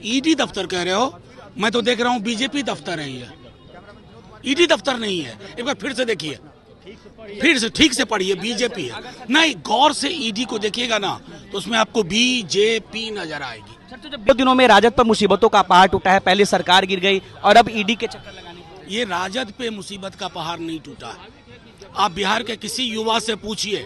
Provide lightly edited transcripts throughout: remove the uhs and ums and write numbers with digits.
ED दफ्तर कह रहे हो, मैं तो देख रहा हूँ बीजेपी दफ्तर है ये, ईडी दफ्तर नहीं है। एक बार फिर से देखिए, फिर से ठीक से पढ़िए, बीजेपी है। नहीं, गौर से ईडी को देखिएगा ना तो उसमें आपको बीजेपी नजर आएगी। सर, तो जब 2 दिनों में राजद पर मुसीबतों का पहाड़ टूटा है, पहले सरकार गिर गई और अब ईडी के चक्कर लगाने, ये राजद पे मुसीबत का पहाड़ नहीं टूटा है। आप बिहार के किसी युवा से पूछिए,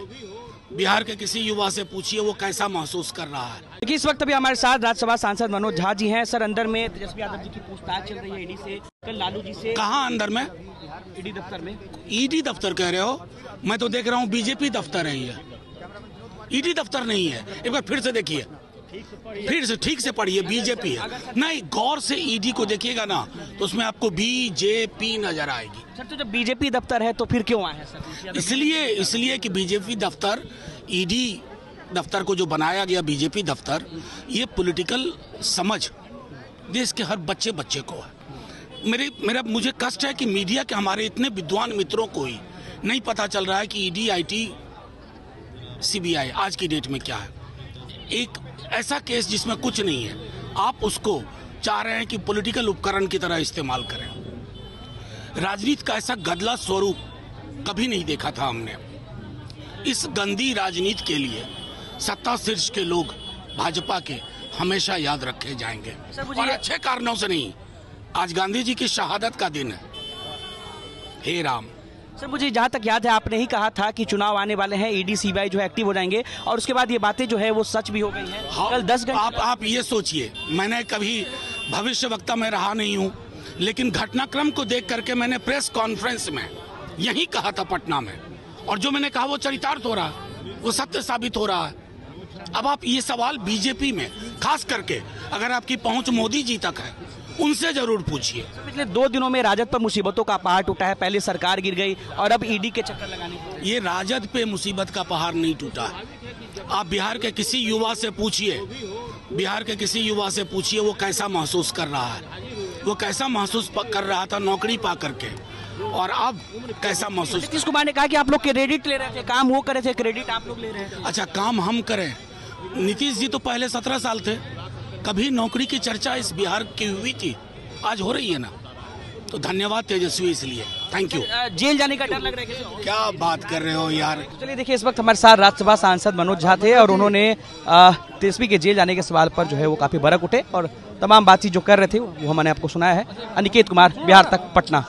बिहार के किसी युवा से पूछिए वो कैसा महसूस कर रहा है। देखिए इस वक्त अभी हमारे साथ राज्यसभा सांसद मनोज झा जी हैं। सर, अंदर में तेजस्वी यादव जी की पूछताछ चल रही है ईडी से, कल लालू जी से। कहाँ अंदर में? ईडी दफ्तर में। ईडी दफ्तर कह रहे हो, मैं तो देख रहा हूँ बीजेपी दफ्तर है ये, ईडी दफ्तर नहीं है। एक बार फिर से देखिए, फिर से ठीक से पढ़िए, बीजेपी है। नहीं, गौर से ईडी को देखिएगा ना तो उसमें आपको बीजेपी नजर आएगी। सर, तो जब बीजेपी दफ्तर है तो फिर क्यों आए हैं सर? इसलिए कि बीजेपी दफ्तर, ईडी दफ्तर को जो बनाया गया बीजेपी दफ्तर, ये पॉलिटिकल समझ देश के हर बच्चे को है। मुझे कष्ट है कि मीडिया के हमारे इतने विद्वान मित्रों को ही नहीं पता चल रहा है कि ईडी, आईटी, सीबीआई आज की डेट में क्या है। एक ऐसा केस जिसमें कुछ नहीं है, आप उसको चाह रहे हैं कि पॉलिटिकल उपकरण की तरह इस्तेमाल करें। राजनीति का ऐसा गदला स्वरूप कभी नहीं देखा था हमने। इस गंदी राजनीति के लिए सत्ता शीर्ष के लोग, भाजपा के, हमेशा याद रखे जाएंगे और अच्छे कारणों से नहीं। आज गांधी जी की शहादत का दिन है। हे राम। सर, मुझे जहाँ तक याद है आपने ही कहा था कि चुनाव आने वाले हैं, ईडी सीबीआई जो है एक्टिव हो जाएंगे और उसके बाद ये बातें जो है वो सच भी हो गई हैं। हाँ, कल 10 घंटे आप ये सोचिए, मैंने कभी भविष्यवक्ता में रहा नहीं हूँ, लेकिन घटनाक्रम को देख करके मैंने प्रेस कॉन्फ्रेंस में यही कहा था पटना में, और जो मैंने कहा वो चरितार्थ हो रहा है, वो सत्य साबित हो रहा है। अब आप ये सवाल बीजेपी में खास करके अगर आपकी पहुंच मोदी जी तक है, उनसे जरूर पूछिए। पिछले 2 दिनों में राजद पर मुसीबतों का पहाड़ टूटा है, पहले सरकार गिर गई और अब ईडी के चक्कर लगाने। ये राजद पे मुसीबत का पहाड़ नहीं टूटा है। आप बिहार के किसी युवा से पूछिए, बिहार के किसी युवा से पूछिए वो कैसा महसूस कर रहा है, वो कैसा महसूस कर रहा था नौकरी पा करके, और अब कैसा महसूस। नीतीश कुमार ने कहा कि आप लोग क्रेडिट ले रहे थे, काम वो करे थे, क्रेडिट आप लोग ले रहे थे। अच्छा, काम हम करें? नीतीश जी तो पहले 17 साल थे, कभी नौकरी की चर्चा इस बिहार की हुई थी? आज हो रही है ना। तो धन्यवाद तेजस्वी, इसलिए थैंक यू। जेल जाने का डर लग रहा है? क्या बात कर रहे हो यार। चलिए देखिए, इस वक्त हमारे साथ राज्यसभा सांसद मनोज झा थे और उन्होंने तेजस्वी के जेल जाने के सवाल पर जो है वो काफी भड़क उठे और तमाम बातचीत जो कर रहे थे वो मैंने आपको सुनाया है। अनिकेत कुमार, बिहार तक, पटना।